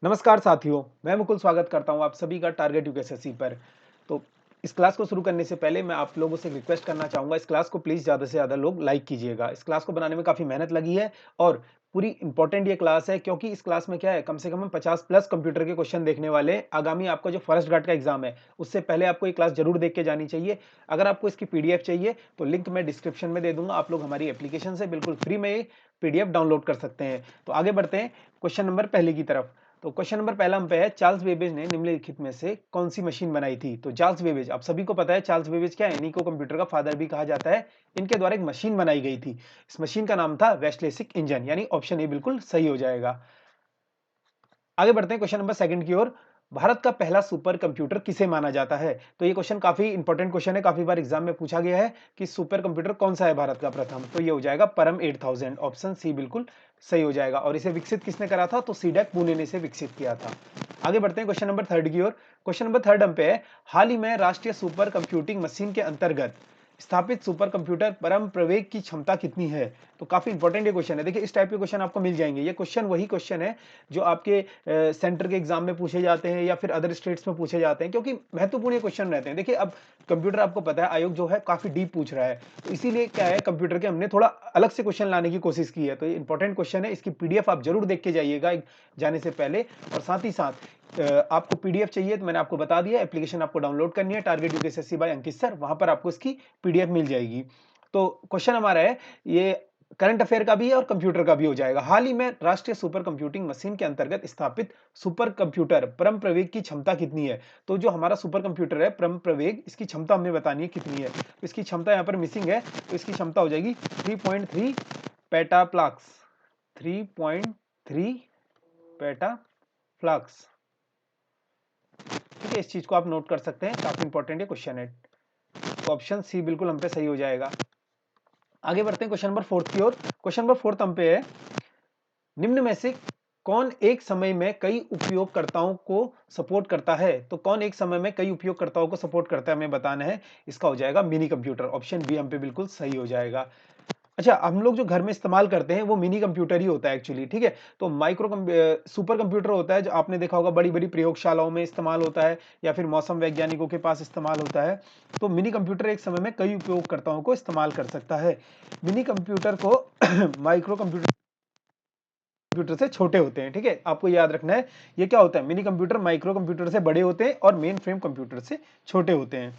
नमस्कार साथियों, मैं मुकुल स्वागत करता हूं आप सभी का टारगेट यूकेएसएससी पर। तो इस क्लास को शुरू करने से पहले मैं आप लोगों से रिक्वेस्ट करना चाहूँगा, इस क्लास को प्लीज़ ज़्यादा से ज़्यादा लोग लाइक कीजिएगा। इस क्लास को बनाने में काफ़ी मेहनत लगी है और पूरी इम्पोर्टेंट ये क्लास है क्योंकि इस क्लास में क्या है, कम से कम हम 50 प्लस कंप्यूटर के क्वेश्चन देखने वाले हैं। आगामी आपका जो फॉरेस्ट गार्ड का एग्ज़ाम है, उससे पहले आपको ये क्लास ज़रूर देख के जानी चाहिए। अगर आपको इसकी पीडीएफ चाहिए, तो लिंक मैं डिस्क्रिप्शन में दे दूँगा। आप लोग हमारी एप्लीकेशन से बिल्कुल फ्री में ये पीडीएफ डाउनलोड कर सकते हैं। तो आगे बढ़ते हैं क्वेश्चन नंबर पहले की तरफ। तो क्वेश्चन नंबर पहला हम पे है, चार्ल्स बेबेज ने निम्नलिखित में से कौन सी मशीन बनाई थी? तो चार्ल्स बेबेज, आप सभी को पता है चार्ल्स बेबेज क्या है, इन्हीं को कंप्यूटर का फादर भी कहा जाता है। इनके द्वारा एक मशीन बनाई गई थी। इस मशीन का नाम था वेस्टलेसिक इंजन, यानी ऑप्शन ए बिल्कुल सही हो जाएगा। आगे बढ़ते हैं क्वेश्चन नंबर सेकंड की ओर। भारत का पहला सुपर कंप्यूटर किसे माना जाता है? तो ये क्वेश्चन काफी इंपॉर्टेंट क्वेश्चन है, काफी बार एग्जाम में पूछा गया है कि सुपर कंप्यूटर कौन सा है भारत का प्रथम। तो ये हो जाएगा परम 8000, ऑप्शन सी बिल्कुल सही हो जाएगा। और इसे विकसित किसने करा था? तो सीडैक पुणे ने इसे विकसित किया था। आगे बढ़ते हैं क्वेश्चन नंबर थर्ड की ओर। क्वेश्चन नंबर थर्ड हम पे है, हाल ही में राष्ट्रीय सुपर कंप्यूटिंग मशीन के अंतर्गत स्थापित सुपर कंप्यूटर परम प्रवेग की क्षमता कितनी है? तो काफी इंपॉर्टेंट ये क्वेश्चन है। देखिए, इस टाइप के क्वेश्चन आपको मिल जाएंगे। ये क्वेश्चन वही क्वेश्चन है जो आपके सेंटर के एग्जाम में पूछे जाते हैं या फिर अदर स्टेट्स में पूछे जाते हैं, क्योंकि महत्वपूर्ण ये क्वेश्चन रहते हैं। देखिए, अब कंप्यूटर आपको पता है आयोग जो है काफी डीप पूछ रहा है, तो इसीलिए क्या है, कंप्यूटर के हमने थोड़ा अलग से क्वेश्चन लाने की कोशिश की है। तो ये इंपॉर्टेंट क्वेश्चन है, इसकी पीडीएफ आप जरूर देख के जाइएगा जाने से पहले। और साथ ही साथ आपको पीडीएफ चाहिए तो मैंने आपको बता दिया, एप्लीकेशन आपको डाउनलोड करनी है, टारगेट यूकेएसएससी बाय अंकित सर, वहां पर आपको इसकी पीडीएफ मिल जाएगी। तो क्वेश्चन हमारा है ये, करंट अफेयर का भी है और कंप्यूटर का भी हो जाएगा। हाल ही में राष्ट्रीय सुपर कंप्यूटिंग मशीन के अंतर्गत स्थापित सुपर कंप्यूटर परम प्रवेग की क्षमता कितनी है? तो जो हमारा सुपर कंप्यूटर है परम प्रवेग, इसकी क्षमता हमें बतानी है कितनी है। तो इसकी क्षमता यहाँ पर मिसिंग है, तो इसकी क्षमता हो जाएगी 3.3 पेटाफ्लक्स। 3.3 पेटाफ्लक्स। ठीक है, इस चीज को आप नोट कर सकते हैं, काफी इंपॉर्टेंट है क्वेश्चन है। तो ऑप्शन सी बिल्कुल हम पे सही हो जाएगा। आगे बढ़ते हैं क्वेश्चन नंबर फोर्थ की ओर। क्वेश्चन नंबर फोर्थ हम पे है, निम्न में से कौन एक समय में कई उपयोगकर्ताओं को सपोर्ट करता है? तो कौन एक समय में कई उपयोगकर्ताओं को सपोर्ट करता है, हमें बताना है। इसका हो जाएगा मिनी कंप्यूटर, ऑप्शन बी हम पे बिल्कुल सही हो जाएगा। अच्छा, हम लोग जो घर में इस्तेमाल करते हैं वो मिनी कंप्यूटर ही होता है एक्चुअली, ठीक है। तो सुपर कंप्यूटर होता है जो आपने देखा होगा बड़ी बड़ी प्रयोगशालाओं में इस्तेमाल होता है या फिर मौसम वैज्ञानिकों के पास इस्तेमाल होता है। तो मिनी कंप्यूटर एक समय में कई उपयोगकर्ताओं को इस्तेमाल कर सकता है। मिनी कंप्यूटर को माइक्रो कंप्यूटर से छोटे होते हैं, ठीक है, आपको याद रखना है। ये क्या होता है, मिनी कंप्यूटर माइक्रो कंप्यूटर से बड़े होते हैं और मेन फ्रेम कंप्यूटर से छोटे होते हैं।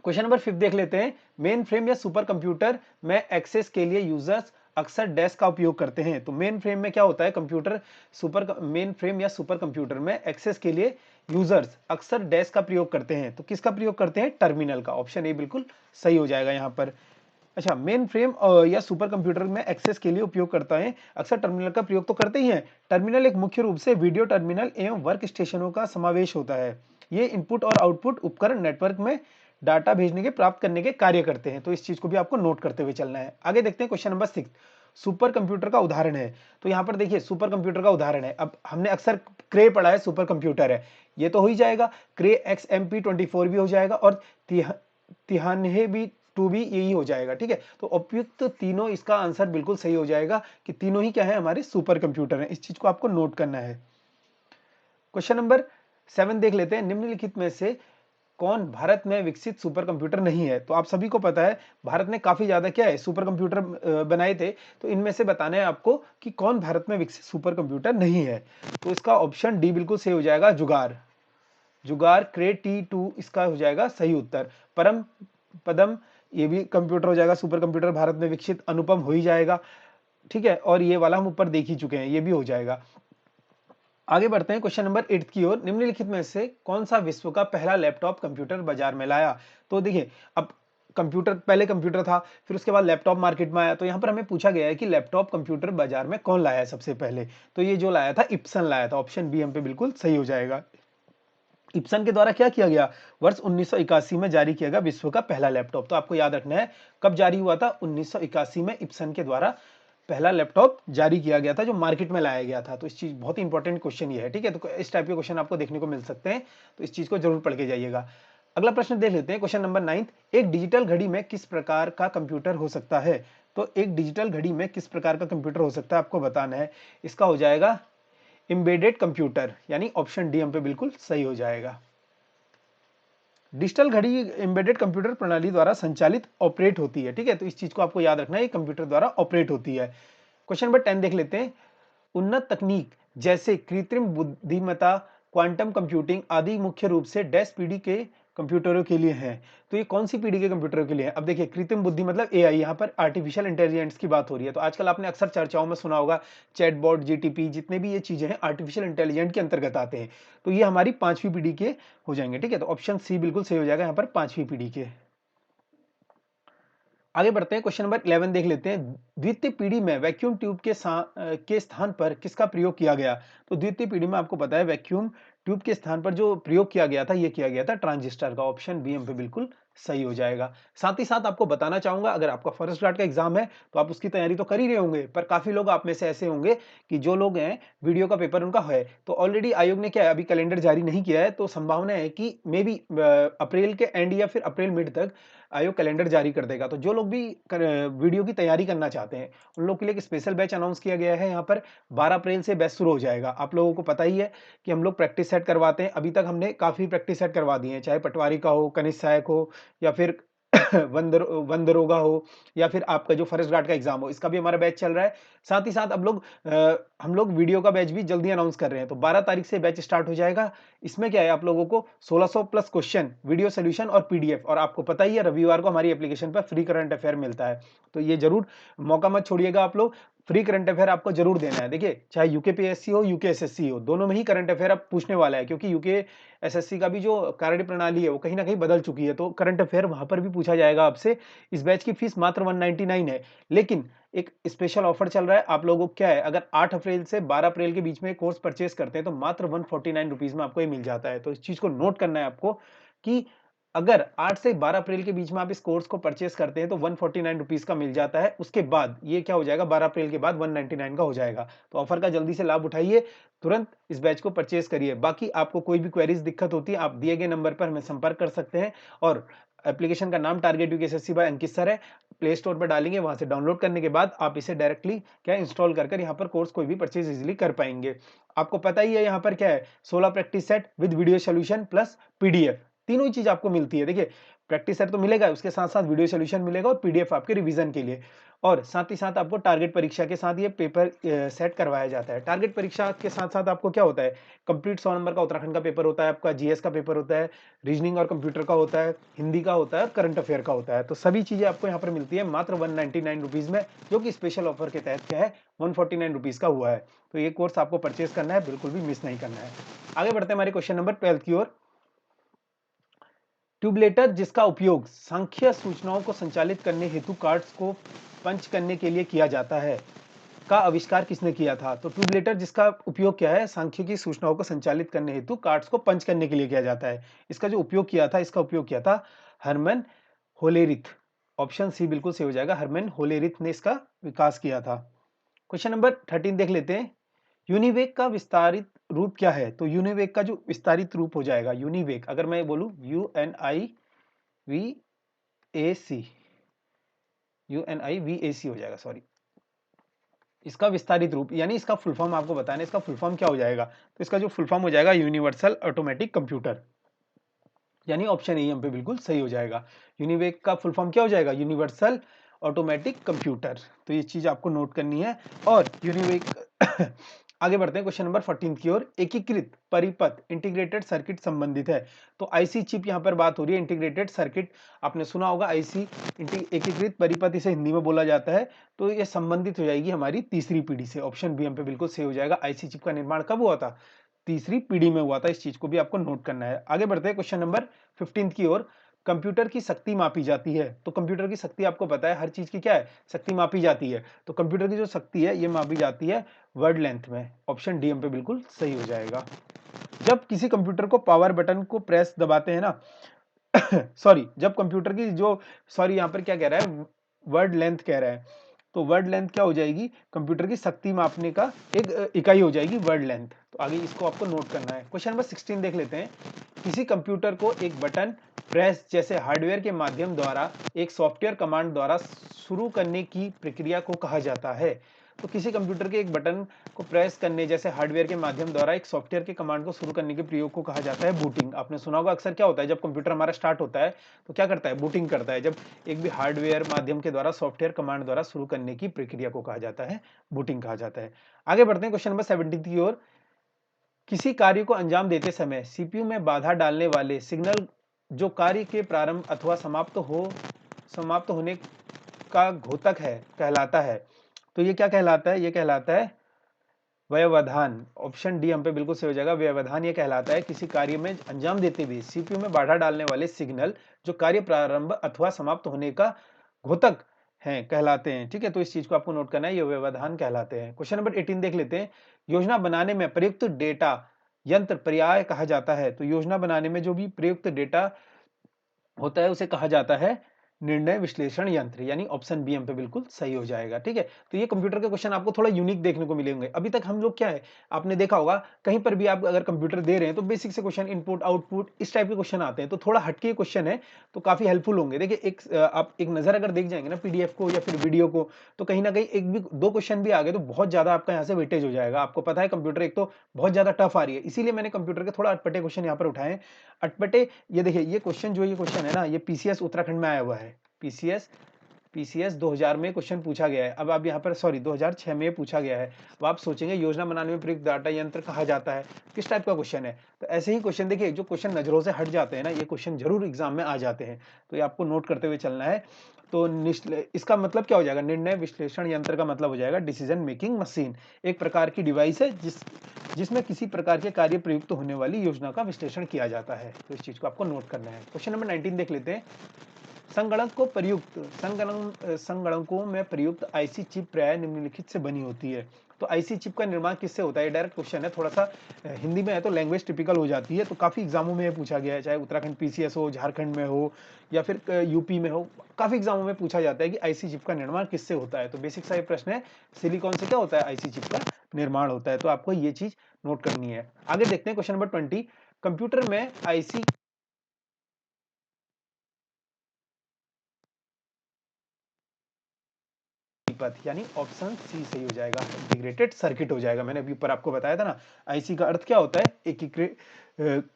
क्वेश्चन नंबर 5 देख लेते हैं। मेन फ्रेम या सुपर कंप्यूटर में एक्सेस के लिए यूजर्स अक्सर डैश का उपयोग करते हैं। तो मेन फ्रेम में क्या होता है, कंप्यूटर सुपर मेन फ्रेम या सुपर कंप्यूटर में एक्सेस के लिए यूजर्स अक्सर डैश का प्रयोग करते हैं। तो किसका प्रयोग करते हैं? टर्मिनल का, ऑप्शन ए बिल्कुल सही हो जाएगा यहाँ पर। अच्छा, मेन फ्रेम या सुपर कंप्यूटर में एक्सेस के लिए उपयोग करता है, अक्सर टर्मिनल का प्रयोग तो करते ही हैं। टर्मिनल एक मुख्य रूप से वीडियो टर्मिनल एवं वर्क स्टेशनों का समावेश होता है। ये इनपुट और आउटपुट उपकरण नेटवर्क में डाटा भेजने के, प्राप्त करने के कार्य करते हैं। तो इस चीज को भी आपको नोट करते हुए चलना है। आगे देखते हैं क्वेश्चन नंबर 6, सुपर कंप्यूटर का उदाहरण है। तो यहाँ पर देखिए, सुपर कंप्यूटर का उदाहरण है, अब हमने अक्सर क्रे पढ़ा है, सुपर कंप्यूटर है, ये तो हो ही जाएगा। क्रे XMP24 भी हो जाएगा और तिहान्हे भी टू भी यही हो जाएगा, ठीक है। तो उपयुक्त तीनों, इसका आंसर बिल्कुल सही हो जाएगा कि तीनों ही क्या है, हमारे सुपर कंप्यूटर हैं। इस चीज को आपको नोट करना है। क्वेश्चन नंबर 7 देख लेते हैं। निम्नलिखित में से कौन भारत में विकसित सुपर कंप्यूटर नहीं है? तो आप सभी को पता है भारत ने काफी ज्यादा क्या है, सुपर कंप्यूटर बनाए थे। तो इनमें से बताना है आपको कि कौन भारत में विकसित सुपर कंप्यूटर नहीं है। तो इसका ऑप्शन डी बिल्कुल सही हो जाएगा, जुगाड़। जुगाड़ क्रे T2 इसका हो जाएगा सही उत्तर। परम पदम, ये भी कंप्यूटर हो जाएगा, सुपर कंप्यूटर भारत में विकसित। अनुपम हो ही जाएगा, ठीक है, और ये वाला हम ऊपर देख ही चुके हैं, ये भी हो जाएगा। आगे बढ़ते हैं क्वेश्चन नंबर 8 की ओर। निम्नलिखित में से कौन सा विश्व का पहला लैपटॉप कंप्यूटर बाजार में लाया? तो देखिए, अब कंप्यूटर, पहले कंप्यूटर था, फिर उसके बाद लैपटॉप मार्केट में आया। तो यहाँ पर हमें पूछा गया है कि लैपटॉप कंप्यूटर बाजार में कौन लाया है सबसे पहले। तो ये जो लाया था, इप्सन लाया था, ऑप्शन बी हम पे बिल्कुल सही हो जाएगा। इप्सन के द्वारा क्या किया गया? वर्ष 1981 में जारी किया गया विश्व का पहला लैपटॉप। तो आपको याद रखना है कब जारी हुआ था, 1981 में इप्सन के द्वारा पहला लैपटॉप जारी किया गया था, जो मार्केट में लाया गया था। तो इस चीज, बहुत ही इंपॉर्टेंट क्वेश्चन ये है, ठीक है। तो इस टाइप के क्वेश्चन आपको देखने को मिल सकते हैं, तो इस चीज को जरूर पढ़ के जाइएगा। अगला प्रश्न देख लेते हैं, क्वेश्चन नंबर 9। एक डिजिटल घड़ी में किस प्रकार का कंप्यूटर हो सकता है? तो एक डिजिटल घड़ी में किस प्रकार का कंप्यूटर हो सकता है, आपको बताना है। इसका हो जाएगा एम्बेडेड कंप्यूटर, यानी ऑप्शन डी हम पे बिल्कुल सही हो जाएगा। डिजिटल घड़ी एम्बेडेड कंप्यूटर प्रणाली द्वारा संचालित ऑपरेट होती है, ठीक है, तो इस चीज को आपको याद रखना है, कंप्यूटर द्वारा ऑपरेट होती है। क्वेश्चन नंबर 10 देख लेते हैं। उन्नत तकनीक जैसे कृत्रिम बुद्धिमत्ता, क्वांटम कंप्यूटिंग आदि मुख्य रूप से डैश पीढ़ी के कंप्यूटरों के लिए हैं। तो ये कौन सी पीढ़ी के कंप्यूटरों के लिए है? अब देखिए, कृत्रिम बुद्धि मतलब एआई, यहाँ पर आर्टिफिशियल इंटेलिजेंस की बात हो रही है। तो आजकल आपने अक्सर चर्चाओं में सुना होगा चैटबॉट, जीटीपी, जितने भी ये चीजें हैं आर्टिफिशियल इंटेलिजेंट के अंतर्गत आते हैं। तो ये हमारी 5वीं पीढ़ी के हो जाएंगे, ठीक है, तो ऑप्शन सी बिल्कुल सही हो जाएगा यहाँ पर 5वीं पीढ़ी के। आगे बढ़ते हैं, क्वेश्चन नंबर 11 देख लेते हैं। द्वितीय पीढ़ी में वैक्यूम ट्यूब के स्थान पर किसका प्रयोग किया गया? तो द्वितीय पीढ़ी में आपको पता है वैक्यूम ट्यूब के स्थान पर जो प्रयोग किया गया था, ये किया गया था ट्रांजिस्टर का। ऑप्शन बी हम पे बिल्कुल सही हो जाएगा। साथ ही साथ आपको बताना चाहूंगा, अगर आपका फर्स्ट ग्रेड का एग्जाम है तो आप उसकी तैयारी तो कर ही रहे होंगे, पर काफी लोग आप में से ऐसे होंगे कि जो लोग हैं वीडियो का पेपर उनका है, तो ऑलरेडी आयोग ने क्या है, अभी कैलेंडर जारी नहीं किया है, तो संभावना है कि मे बी अप्रैल के एंड या फिर अप्रैल मिड तक आयोग कैलेंडर जारी कर देगा। तो जो लोग भी वीडियो की तैयारी करना चाहते हैं उन लोग के लिए एक स्पेशल बैच अनाउंस किया गया है। यहाँ पर 12 अप्रैल से बैच शुरू हो जाएगा। आप लोगों को पता ही है कि हम लोग प्रैक्टिस सेट करवाते हैं, अभी तक हमने काफी प्रैक्टिस सेट करवा दिए हैं, चाहे पटवारी का हो, कनिष्ठ सहायक हो, या फिर वन दरोगा हो, या फिर आपका जो फॉरेस्ट गार्ड का एग्जाम हो, इसका भी हमारा बैच चल रहा है। साथ ही साथ अब लोग हम लोग वीडियो का बैच भी जल्दी अनाउंस कर रहे हैं, तो 12 तारीख से बैच स्टार्ट हो जाएगा। इसमें क्या है, आप लोगों को 1600 प्लस क्वेश्चन, वीडियो सोल्यूशन और पीडीएफ, और आपको पता ही है रविवार को हमारी एप्लीकेशन पर फ्री करंट अफेयर मिलता है। तो ये जरूर मौका मत छोड़िएगा, आप लोग फ्री करंट अफेयर आपको जरूर देना है। देखिए, चाहे यूकेपीएससी हो, यूकेएसएससी हो, दोनों में ही करंट अफेयर अब पूछने वाला है, क्योंकि यूकेएसएससी का भी जो कार्य प्रणाली है वो कहीं ना कहीं बदल चुकी है, तो करंट अफेयर वहां पर भी पूछा जाएगा आपसे। इस बैच की फीस मात्र 199 है, लेकिन एक स्पेशल ऑफर चल रहा है आप लोगों को। क्या है, अगर 8 अप्रैल से 12 अप्रैल के बीच में कोर्स परचेस करते हैं तो मात्र 149 रुपीज में आपको ये मिल जाता है। तो इस चीज को नोट करना है आपको कि अगर 8 से 12 अप्रैल के बीच में आप इस कोर्स को परचेस करते हैं तो 149 रुपीज का मिल जाता है। उसके बाद ये क्या हो जाएगा, 12 अप्रैल के बाद 199 का हो जाएगा। तो ऑफर का जल्दी से लाभ उठाइए, तुरंत इस बैच को परचेस करिए। बाकी आपको कोई भी क्वेरीज, दिक्कत होती है, आप दिए गए नंबर पर हमें संपर्क कर सकते हैं। और एप्लीकेशन का नाम टारगेट यूकेएसएससी बाय अंकित सर है, प्ले स्टोर पर डालेंगे, वहां से डाउनलोड करने के बाद आप इसे डायरेक्टली क्या इंस्टॉल कर यहाँ पर कोर्स कोई भी परचेज इजीली कर पाएंगे। आपको पता ही है यहाँ पर क्या है, 16 practice set with video solution plus PDF, तीनों ही चीज आपको मिलती है। देखिए, प्रैक्टिस सेट तो मिलेगा, उसके साथ साथ वीडियो सोल्यूशन मिलेगा और पीडीएफ आपके रिवीजन के लिए, और साथ ही साथ आपको टारगेट परीक्षा के साथ ये पेपर सेट करवाया जाता है। टारगेट परीक्षा के साथ साथ आपको क्या होता है, कंप्लीट 100 नंबर का उत्तराखंड का पेपर होता है, आपका जीएस का पेपर होता है, रीजनिंग और कंप्यूटर का होता है, हिंदी का होता है और करंट अफेयर का होता है। तो सभी चीजें आपको यहाँ पर मिलती है मात्र 199 रुपीज में, जो कि स्पेशल ऑफर के तहत क्या है 149 रुपीज का हुआ है। तो ये कोर्स आपको परचेस करना है, बिल्कुल भी मिस नहीं करना है। आगे बढ़ते हैं हमारे क्वेश्चन नंबर 12 की ओर। ट्यूबलेटर जिसका उपयोग सांख्यिकीय सूचनाओं को संचालित करने हेतु कार्ड्स को पंच करने के लिए किया जाता है, का आविष्कार किसने किया था? तो ट्यूबलेटर जिसका उपयोग क्या है, सांख्यिकीय सूचनाओं को संचालित करने हेतु कार्ड्स को पंच करने के लिए किया जाता है, इसका जो उपयोग किया था, इसका उपयोग किया था हरमन होलेरिथ। ऑप्शन सी बिल्कुल सही हो जाएगा, हरमन होलेरिथ ने इसका विकास किया था। क्वेश्चन नंबर 13 देख लेते हैं। यूनिवेक का विस्तारित रूप क्या है? तो यूनिवेक का जो विस्तारित रूप हो जाएगा, यूनिवेक अगर मैं बोलूं UNIVAC, UNIVAC हो जाएगा, सॉरी, इसका विस्तारित रूप यानी इसका फुल फॉर्म आपको बताना है, इसका फुल फॉर्म क्या हो जाएगा। तो इसका जो फुल फॉर्म हो जाएगा यूनिवर्सल ऑटोमेटिक कंप्यूटर, यानी ऑप्शन ए हम पे बिल्कुल सही हो जाएगा। यूनिवेक का फुल फॉर्म क्या हो जाएगा, यूनिवर्सल ऑटोमेटिक कंप्यूटर। तो ये चीज आपको नोट करनी है। और यूनिवेक आगे बढ़ते हैं क्वेश्चन नंबर 14 की ओर। एकीकृत परिपथ इंटीग्रेटेड सर्किट संबंधित है। तो आईसी चिप यहाँ पर बात हो रही है, इंटीग्रेटेड सर्किट आपने सुना होगा, आईसी एकीकृत परिपथ इसे हिंदी में बोला जाता है। तो ये संबंधित हो जाएगी हमारी तीसरी पीढ़ी से। ऑप्शन बी हम पे बिल्कुल सही हो जाएगा। आईसी चिप का निर्माण कब हुआ था, तीसरी पीढ़ी में हुआ था। इस चीज को भी आपको नोट करना है। आगे बढ़ते हैं क्वेश्चन नंबर 15 की ओर। कंप्यूटर की शक्ति मापी जाती है। तो कंप्यूटर की शक्ति आपको पता है, हर चीज की क्या है, शक्ति मापी जाती है। तो कंप्यूटर की जो शक्ति है ये मापी जाती है वर्ड लेंथ में। ऑप्शन डी हम पे बिल्कुल सही हो जाएगा। जब किसी कंप्यूटर को पावर बटन को प्रेस दबाते हैं ना सॉरी, जब कंप्यूटर की जो, सॉरी यहाँ पर क्या कह रहा है, वर्ड लेंथ कह रहा है। तो वर्ड लेंथ क्या हो जाएगी, कंप्यूटर की शक्ति मापने का एक इकाई हो जाएगी वर्ड लेंथ। तो आगे इसको आपको नोट करना है। क्वेश्चन नंबर 16 देख लेते हैं। किसी कंप्यूटर को एक बटन प्रेस जैसे हार्डवेयर के माध्यम द्वारा एक सॉफ्टवेयर कमांड द्वारा शुरू करने की प्रक्रिया को कहा जाता है। तो किसी कंप्यूटर के एक बटन को प्रेस करने जैसे हार्डवेयर के माध्यम द्वारा एक सॉफ्टवेयर के कमांड को शुरू करने के प्रयोग को कहा जाता है बूटिंग। आपने सुना होगा अक्सर क्या होता है जब कंप्यूटर हमारा स्टार्ट होता है तो क्या करता है, बूटिंग करता है। जब एक भी हार्डवेयर माध्यम के द्वारा सॉफ्टवेयर कमांड द्वारा शुरू करने की प्रक्रिया को कहा जाता है बूटिंग कहा जाता है। आगे बढ़ते हैं क्वेश्चन नंबर 17 की ओर। किसी कार्य को अंजाम देते समय सीपीयू में बाधा डालने वाले सिग्नल जो कार्य के प्रारंभ अथवा समाप्त होने का घोतक है कहलाता है। तो ये क्या कहलाता है, ये कहलाता है व्यवधान। ऑप्शन डी हम पे बिल्कुल सही हो जाएगा। व्यवधान ये कहलाता है किसी कार्य में अंजाम देते हुए सीपीयू में बाधा डालने वाले सिग्नल जो कार्य प्रारंभ अथवा समाप्त होने का घोतक हैं कहलाते हैं। ठीक है, तो इस चीज को आपको नोट करना है, ये व्यवधान कहलाते हैं। क्वेश्चन नंबर 18 देख लेते हैं। योजना बनाने में प्रयुक्त डेटा यंत्र पर्याय कहा जाता है। तो योजना बनाने में जो भी प्रयुक्त डेटा होता है उसे कहा जाता है निर्णय विश्लेषण यंत्र, यानी ऑप्शन बी हम पे बिल्कुल सही हो जाएगा। ठीक है, तो ये कंप्यूटर के क्वेश्चन आपको थोड़ा यूनिक देखने को मिलेंगे। अभी तक हम लोग क्या है, आपने देखा होगा कहीं पर भी आप अगर कंप्यूटर दे रहे हैं तो बेसिक से क्वेश्चन, इनपुट आउटपुट इस टाइप के क्वेश्चन आते हैं। तो थोड़ा हटके क्वेश्चन है तो काफी हेल्पफुल होंगे। देखिए आप एक नजर अगर देख जाएंगे ना पीडीएफ को या फिर वीडियो को, तो कहीं ना कहीं एक भी दो क्वेश्चन भी आ गए तो बहुत ज्यादा आपका यहाँ से वेटेज हो जाएगा। आपको पता है कंप्यूटर एक तो बहुत ज्यादा टफ आ रही है, इसीलिए मैंने कंप्यूटर के थोड़ा अटपटे क्वेश्चन यहाँ पर उठाए। अटपटे, ये देखिए ये क्वेश्चन जो ये क्वेश्चन है ना, ये पीसीएस उत्तराखंड में आया हुआ है। पीसीएस 2000 में क्वेश्चन पूछा गया है। अब आप यहाँ पर 2006 में पूछा गया है। अब आप सोचेंगे योजना बनाने में प्रयुक्त डाटा यंत्र कहा जाता है, किस टाइप का क्वेश्चन है। तो ऐसे ही क्वेश्चन देखिए, जो क्वेश्चन नजरों से हट जाते हैं ना, ये क्वेश्चन जरूर एग्जाम में आ जाते हैं। तो ये आपको नोट करते हुए चलना है। तो इसका मतलब क्या हो जाएगा, निर्णय विश्लेषण यंत्र का मतलब हो जाएगा डिसीजन मेकिंग मशीन। एक प्रकार की डिवाइस है जिसमें किसी प्रकार के कार्य प्रयुक्त होने वाली योजना का विश्लेषण किया जाता है। तो इस चीज को आपको नोट करना है। क्वेश्चन नंबर 19 देख लेते हैं। संगणकों में प्रयुक्त आईसी चिप प्राय निम्नलिखित से बनी होती है। तो आईसी चिप का निर्माण किससे होता है, डायरेक्ट क्वेश्चन है। थोड़ा सा हिंदी में है तो लैंग्वेज टिपिकल हो जाती है। तो काफी एग्जामों में पूछा गया है, चाहे उत्तराखंड पीसीएस हो, झारखंड में हो या फिर यूपी में हो, काफी एग्जामों में पूछा जाता है कि आईसी चिप का निर्माण किससे होता है। तो बेसिक सा ये प्रश्न है, सिलिकॉन से क्या होता है, आईसी चिप का निर्माण होता है। तो आपको ये चीज नोट करनी है। आगे देखते हैं क्वेश्चन नंबर 20। कंप्यूटर में आईसी यानी ऑप्शन सी सही हो जाएगा, इंटीग्रेटेड सर्किट हो जाएगा। मैंने अभी ऊपर आपको बताया था ना, आईसी का अर्थ क्या होता है, एकीकृत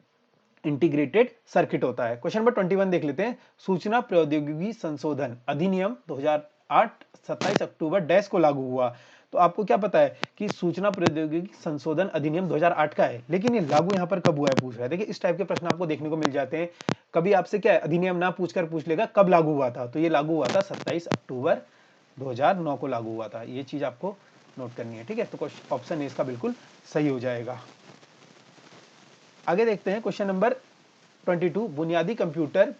इंटीग्रेटेड सर्किट होता है। क्वेश्चन नंबर 21 देख लेते हैं। सूचना प्रौद्योगिकी संशोधन अधिनियम 2008 27 अक्टूबर डैश को लागू हुआ। तो आपको क्या पता है कि सूचना प्रौद्योगिकी संशोधन अधिनियम 2008 का है, लेकिन ये लागू यहाँ पर कब हुआ है पूछ रहा है। देखिए इस टाइप के प्रश्न आपको देखने को मिल जाते हैं। कभी आपसे क्या है, अधिनियम ना पूछकर पूछ लेगा कब लागू हुआ था। तो ये लागू हुआ था 27 अक्टूबर 2009 को लागू हुआ था। ये चीज आपको नोट करनी है। ठीक है, तो ऑप्शन ए इसका बिल्कुल सही हो जाएगा। आगे देखते हैं क्वेश्चन नंबर 22। बुनियादी कंप्यूटर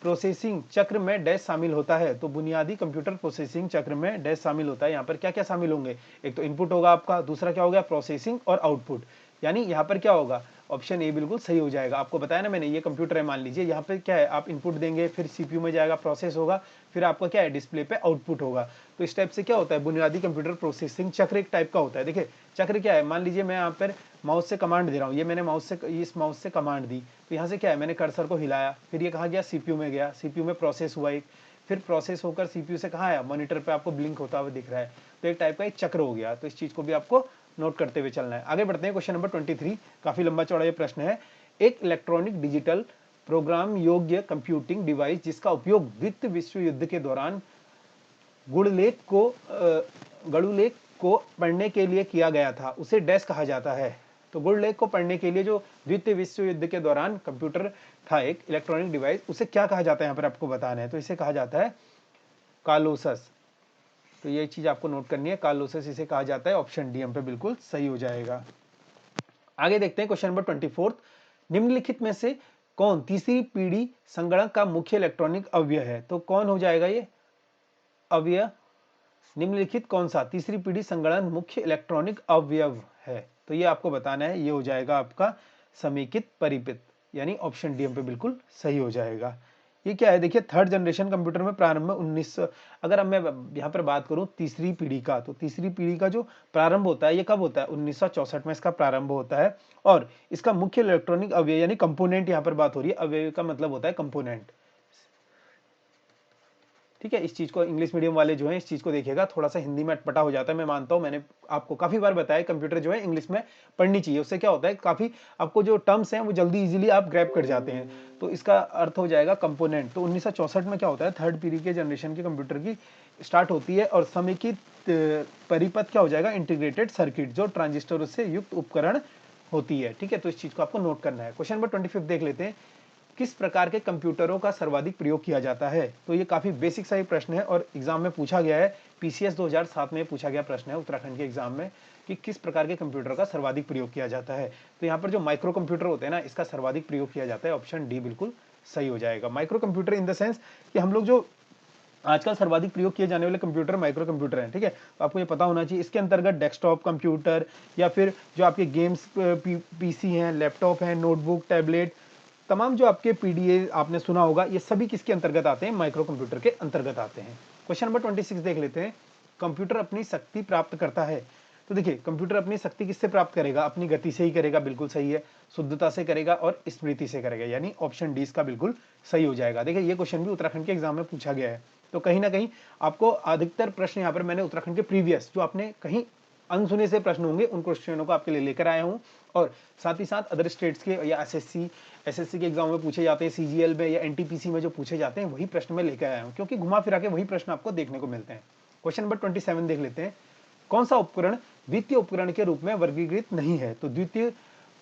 प्रोसेसिंग चक्र में डैश शामिल होता है। तो बुनियादी कंप्यूटर प्रोसेसिंग चक्र में डैश शामिल होता है। यहाँ पर क्या क्या शामिल होंगे, एक तो इनपुट होगा आपका, दूसरा क्या हो गया प्रोसेसिंग और आउटपुट। यानी यहाँ पर क्या होगा, ऑप्शन ए बिल्कुल सही हो जाएगा। आपको बताया ना मैंने, ये कंप्यूटर है मान लीजिए, यहाँ पे क्या है, आप इनपुट देंगे, फिर सीपीयू में जाएगा, प्रोसेस होगा, फिर आपका क्या है डिस्प्ले पे आउटपुट होगा। तो इस टाइप से क्या होता है, बुनियादी कंप्यूटर प्रोसेसिंग चक्र एक टाइप का होता है। देखिए चक्र क्या है, मान लीजिए मैं यहाँ पर माउस से कमांड दे रहा हूँ, ये मैंने इस माउस से कमांड दी, तो यहाँ से क्या है, मैंने कर्सर को हिलाया, फिर ये कहा गया सीपीयू में गया, सीपीयू में प्रोसेस हुआ एक, फिर प्रोसेस होकर सीपीयू से कहाँ आया, मॉनिटर पे आपको ब्लिंक होता हुआ दिख रहा है। तो एक टाइप का एक चक्र हो गया। तो इस चीज को भी आपको नोट करते हुए चलना है। आगे बढ़ते हैं क्वेश्चन नंबर 23। काफी लंबा चौड़ा ये प्रश्न है। एक इलेक्ट्रॉनिक डिजिटल प्रोग्राम योग्य कंप्यूटिंग डिवाइस जिसका उपयोग द्वितीय विश्व युद्ध के दौरान गणुलेख को पढ़ने के लिए किया गया था, उसे डैश कहा जाता है। तो गुणलेख को पढ़ने के लिए जो द्वितीय विश्व युद्ध के दौरान कंप्यूटर था एक इलेक्ट्रॉनिक डिवाइस, उसे क्या कहा जाता है यहाँ पर आपको बताना है। तो इसे कहा जाता है कालोसस। तो ये चीज आपको नोट करनी है, कालोसस इसे कहा जाता है। ऑप्शन डी हम पे बिल्कुल सही हो जाएगा। आगे देखते हैं क्वेश्चन नंबर 24। निम्नलिखित में से कौन तीसरी पीढ़ी संगणक का मुख्य इलेक्ट्रॉनिक अवयव है। तो कौन हो जाएगा ये अवयव, निम्नलिखित कौन सा तीसरी पीढ़ी संगणक मुख्य इलेक्ट्रॉनिक अवयव है। तो ये आपको बताना है, ये हो जाएगा आपका समेकित परिपथ, यानी ऑप्शन डी हम पे बिल्कुल सही हो जाएगा। ये क्या है, देखिए थर्ड जनरेशन कंप्यूटर में प्रारंभ में 1900, अगर अब मैं यहाँ पर बात करूं तीसरी पीढ़ी का, तो तीसरी पीढ़ी का जो प्रारंभ होता है ये कब होता है, 1964 में इसका प्रारंभ होता है। और इसका मुख्य इलेक्ट्रॉनिक अवयव यानी कंपोनेंट यहाँ पर बात हो रही है, अवयव का मतलब होता है कंपोनेंट। ठीक है, इस चीज को इंग्लिश मीडियम वाले जो है इस चीज को देखिएगा, थोड़ा सा हिंदी में अटपटा हो जाता है, मैं मानता हूं, मैंने आपको काफी बार बताया कंप्यूटर जो है इंग्लिश में पढ़नी चाहिए, उससे क्या होता है काफी आपको जो टर्म्स हैं वो जल्दी इजीली आप ग्रैब कर जाते हैं। तो इसका अर्थ हो जाएगा कंपोनेंट। तो 1964 में क्या होता है, थर्ड पीढ़ी के जनरेशन के कंप्यूटर की स्टार्ट होती है और समेकित परिपथ क्या हो जाएगा, इंटीग्रेटेड सर्किट, जो ट्रांजिस्टर से युक्त उपकरण होती है। ठीक है, तो इस चीज को आपको नोट करना है। क्वेश्चन नंबर 25 देख लेते हैं, किस प्रकार के कंप्यूटरों का सर्वाधिक प्रयोग किया जाता है। तो ये काफी बेसिक सा ही प्रश्न है और एग्जाम में पूछा गया है, पीसीएस 2007 में पूछा गया प्रश्न है उत्तराखंड के एग्जाम में, कि किस प्रकार के कंप्यूटर का सर्वाधिक प्रयोग किया जाता है। तो यहाँ पर जो माइक्रो कंप्यूटर होते हैं ना, इसका सर्वाधिक प्रयोग किया जाता है, ऑप्शन डी बिल्कुल सही हो जाएगा। Micro computer in the sense कि हम लोग जो आजकल सर्वाधिक प्रयोग किए जाने वाले कंप्यूटर माइक्रो कंप्यूटर हैं। ठीक है, तो आपको ये पता होना चाहिए। इसके अंतर्गत डेस्कटॉप कंप्यूटर या फिर जो आपके गेम्स पीसी हैं, लैपटॉप हैं, नोटबुक, टैबलेट, तमाम जो आपके पीडीए आपने सुना होगा, ये सभी किसके अंतर्गत आते हैं, माइक्रो कंप्यूटर के अंतर्गत आते हैं। क्वेश्चन नंबर 26 देख लेते हैं, कंप्यूटर अपनी शक्ति प्राप्त करता है। तो देखिए, कंप्यूटर अपनी शक्ति किससे प्राप्त करेगा, अपनी गति से ही करेगा, बिल्कुल सही है, शुद्धता से करेगा और स्मृति से करेगा, यानी ऑप्शन डी इसका बिल्कुल सही हो जाएगा। देखिए, ये क्वेश्चन भी उत्तराखंड के एग्जाम में पूछा गया है, तो कहीं ना कहीं आपको अधिकतर प्रश्न यहाँ पर मैंने उत्तराखंड के प्रीवियस जो आपने कहीं अनसुने से प्रश्न होंगे उन क्वेश्चनों को आपके लिए लेकर आया हूँ, और साथ ही साथ अदर स्टेट्स के या एसएससी के एग्जाम में पूछे जाते हैं, सीजीएल में या एनटीपीसी में जो पूछे जाते हैं वही प्रश्न में लेकर आया हूँ, क्योंकि घुमा फिरा के वही प्रश्न आपको देखने को मिलते हैं। क्वेश्चन नंबर 27 देख लेते हैं, कौन सा उपकरण द्वितीय उपकरण के रूप में वर्गीकृत नहीं है। तो द्वितीय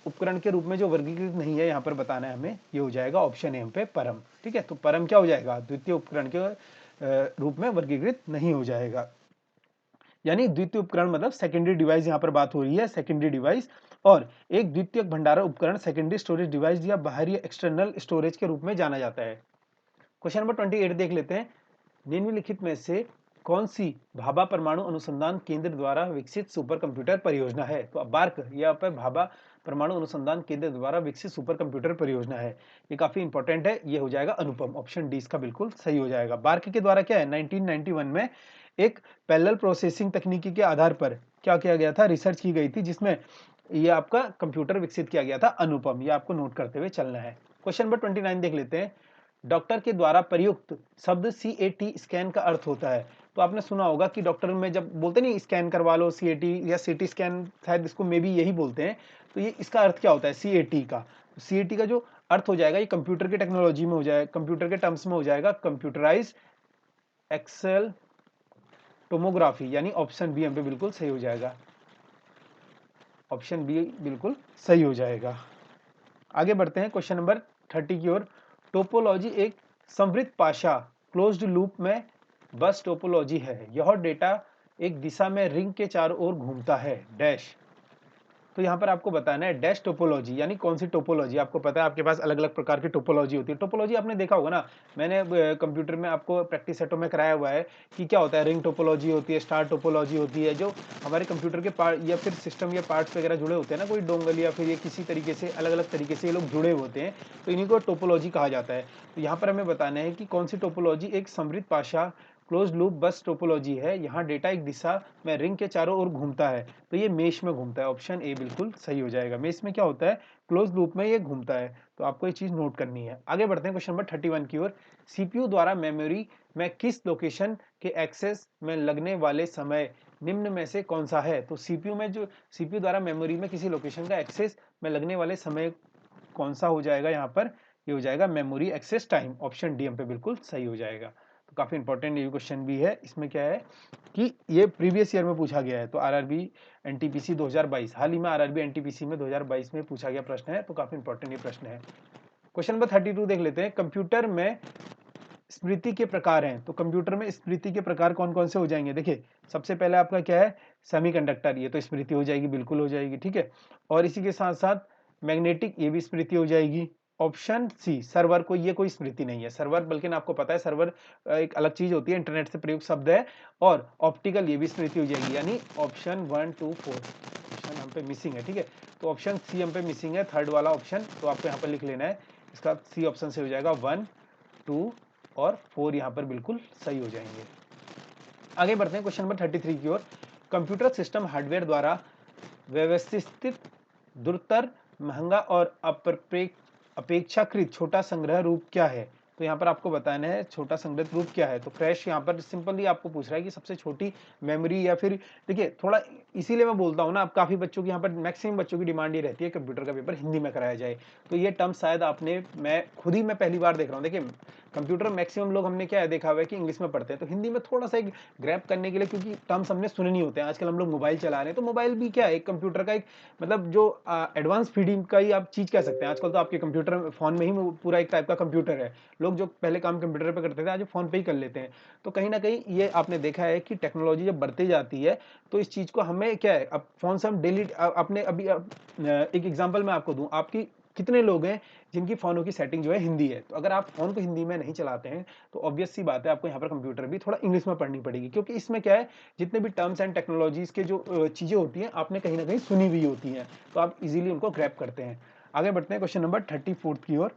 उपकरण के रूप में जो वर्गीकृत नहीं है यहाँ पर बताना है हमें, ये हो जाएगा ऑप्शन ए पे परम। ठीक है, तो परम क्या हो जाएगा, द्वितीय उपकरण के रूप में वर्गीकृत नहीं हो जाएगा, यानी द्वितीय उपकरण मतलब सेकेंडरी डिवाइस यहाँ पर बात हो रही है, सेकेंडरी डिवाइस। और एक द्वितीय भंडारण उपकरण सेकेंडरी स्टोरेज डिवाइस या बाहरी एक्सटर्नल स्टोरेज के रूप में जाना जाता है। क्वेश्चन नंबर 28 देख लेते हैं, निम्नलिखित में से कौन सी भाभा परमाणु अनुसंधान केंद्र द्वारा विकसित सुपर कंप्यूटर परियोजना है। तो बार्क या पर भाभा परमाणु अनुसंधान केंद्र द्वारा विकसित सुपर कंप्यूटर परियोजना है, ये काफी इंपॉर्टेंट है, ये हो जाएगा अनुपम, ऑप्शन डी इसका बिल्कुल सही हो जाएगा। बार्क के द्वारा क्या है, 1991 में एक पैरेलल प्रोसेसिंग तकनीकी के आधार पर क्या किया गया था, रिसर्च की गई थी, जिसमें ये आपका कंप्यूटर विकसित किया गया था, अनुपम, ये आपको नोट करते हुए चलना है। क्वेश्चन नंबर 29 देख लेते हैं, डॉक्टर के द्वारा प्रयुक्त शब्द सीएटी स्कैन का अर्थ होता है। तो आपने सुना होगा कि डॉक्टर में जब बोलते नहीं स्कैन करवा लो सीएटी या सीटी स्कैन, शायद इसको मे बी यही बोलते हैं, तो ये इसका अर्थ क्या होता है सीएटी का। सीएटी का जो अर्थ हो जाएगा, ये कंप्यूटर की टेक्नोलॉजी में हो जाएगा, कंप्यूटर के टर्म्स में हो जाएगा कंप्यूटराइज एक्सेल टोमोग्राफी, यानी ऑप्शन बी हम पे बिल्कुल सही हो जाएगा, ऑप्शन बी बिल्कुल सही हो जाएगा। आगे बढ़ते हैं क्वेश्चन नंबर 30 की ओर, टोपोलॉजी एक समृद्ध पाशा क्लोज्ड लूप में बस टोपोलॉजी है, यह डेटा एक दिशा में रिंग के चारों ओर घूमता है डैश। तो यहाँ पर आपको बताना है डैश टोपोलॉजी, यानी कौन सी टोपोलॉजी। आपको पता है आपके पास अलग अलग प्रकार की टोपोलॉजी होती है, टोपोलॉजी आपने देखा होगा ना, मैंने कंप्यूटर में आपको प्रैक्टिस सेटों में कराया हुआ है कि क्या होता है, रिंग टोपोलॉजी होती है, स्टार टोपोलॉजी होती है, जो हमारे कंप्यूटर के पार्ट या फिर सिस्टम या पार्ट्स वगैरह जुड़े होते हैं ना, कोई डोंगल या फिर ये किसी तरीके से अलग अलग तरीके से ये लोग जुड़े होते हैं, तो इन्हीं को टोपोलॉजी कहा जाता है। तो यहाँ पर हमें बताना है कि कौन सी टोपोलॉजी एक समृद्ध पाशा क्लोज लूप बस टोपोलॉजी है, यहाँ डेटा एक दिशा में रिंग के चारों ओर घूमता है, तो ये मेश में घूमता है, ऑप्शन ए बिल्कुल सही हो जाएगा। मेश में क्या होता है, क्लोज लूप में ये घूमता है, तो आपको ये चीज नोट करनी है। आगे बढ़ते हैं क्वेश्चन नंबर 31 की ओर, सीपीयू द्वारा मेमोरी में किस लोकेशन के एक्सेस में लगने वाले समय निम्न में से कौन सा है। तो सीपीयू में जो सीपीयू द्वारा मेमोरी में किसी लोकेशन का एक्सेस में लगने वाले समय कौन सा हो जाएगा, यहाँ पर ये हो जाएगा memory access time, option D हम पे बिल्कुल सही हो जाएगा। तो काफी इंपॉर्टेंट ये क्वेश्चन भी है, इसमें क्या है कि ये प्रीवियस ईयर में पूछा गया है, तो आरआरबी एनटीपीसी 2022, हाल ही में आरआरबी एनटीपीसी में 2022 में पूछा गया प्रश्न है, तो काफी इंपॉर्टेंट ये प्रश्न है। क्वेश्चन नंबर 32 देख लेते हैं, कंप्यूटर में स्मृति के प्रकार हैं। तो कंप्यूटर में स्मृति के प्रकार कौन कौन से हो जाएंगे, देखिए सबसे पहले आपका क्या है, सेमीकंडक्टर, ये तो स्मृति हो जाएगी, बिल्कुल हो जाएगी, ठीक है। और इसी के साथ साथ मैग्नेटिक, ये भी स्मृति हो जाएगी। ऑप्शन सी सर्वर, को ये कोई स्मृति नहीं है सर्वर, बल्कि आपको पता है सर्वर एक अलग चीज होती है, इंटरनेट से प्रयुक्त शब्द है। और ऑप्टिकल, ये भी स्मृति हो जाएगी, यानी ऑप्शन 1 2 4 ऑप्शन हम पे मिसिंग है, ठीक है। तो ऑप्शन सी हम पे मिसिंग है, थर्ड वाला ऑप्शन, तो आपको यहाँ पर लिख लेना है, इसका सी ऑप्शन से हो जाएगा 1 2 और 4 यहाँ पर बिल्कुल सही हो जाएंगे। आगे बढ़ते हैं क्वेश्चन नंबर 33 की ओर, कंप्यूटर सिस्टम हार्डवेयर द्वारा व्यवस्थित दुर्तर महंगा और अपेक्षाकृत छोटा संग्रह रूप क्या है। तो यहाँ पर आपको बताना है छोटा संगत रूप क्या है। तो क्रैश यहाँ पर सिंपली आपको पूछ रहा है कि सबसे छोटी मेमोरी, या फिर देखिए थोड़ा इसीलिए मैं बोलता हूँ ना, अब काफी बच्चों की यहाँ पर मैक्सिमम बच्चों की डिमांड ये रहती है कंप्यूटर का पेपर हिंदी में कराया जाए। तो ये टर्म शायद आपने, मैं खुद ही मैं पहली बार देख रहा हूँ। देखिए कंप्यूटर मैक्सिमम लोग हमने क्या है देखा हुआ है कि इंग्लिश में पढ़ते हैं, तो हिंदी में थोड़ा सा एक ग्रैप करने के लिए, क्योंकि टर्म्स हमने सुने नहीं होते हैं। आजकल हम लोग मोबाइल चला रहे हैं, तो मोबाइल भी क्या है एक कंप्यूटर का एक मतलब जो एडवांस फीडिंग का ही आप चीज कह सकते हैं। आजकल तो आपके कंप्यूटर फोन में ही पूरा एक टाइप का कंप्यूटर है। लोग जो पहले काम कंप्यूटर पे करते थे आज फोन पे ही कर लेते हैं। तो कहीं ना कहीं ये आपने देखा है कि टेक्नोलॉजी जब बढ़ती जाती है तो इस चीज को हमें क्या है, अब फोन से हम डेली अपने अभी एक एग्जांपल मैं आपको दूं, आपकी कितने लोग हैं जिनकी फोनों की सेटिंग जो है हिंदी है। तो अगर आप फोन को हिंदी में नहीं चलाते हैं तो ऑब्वियस सी बात है आपको यहाँ पर कंप्यूटर भी थोड़ा इंग्लिश में पढ़नी पड़ेगी, क्योंकि इसमें क्या है जितने भी टर्म्स एंड टेक्नोलॉजीज के जो चीजें होती हैं आपने कहीं ना कहीं सुनी हुई होती हैं, तो आप इजीली उनको ग्रैप करते हैं। आगे बढ़ते हैं क्वेश्चन नंबर 34 की ओर।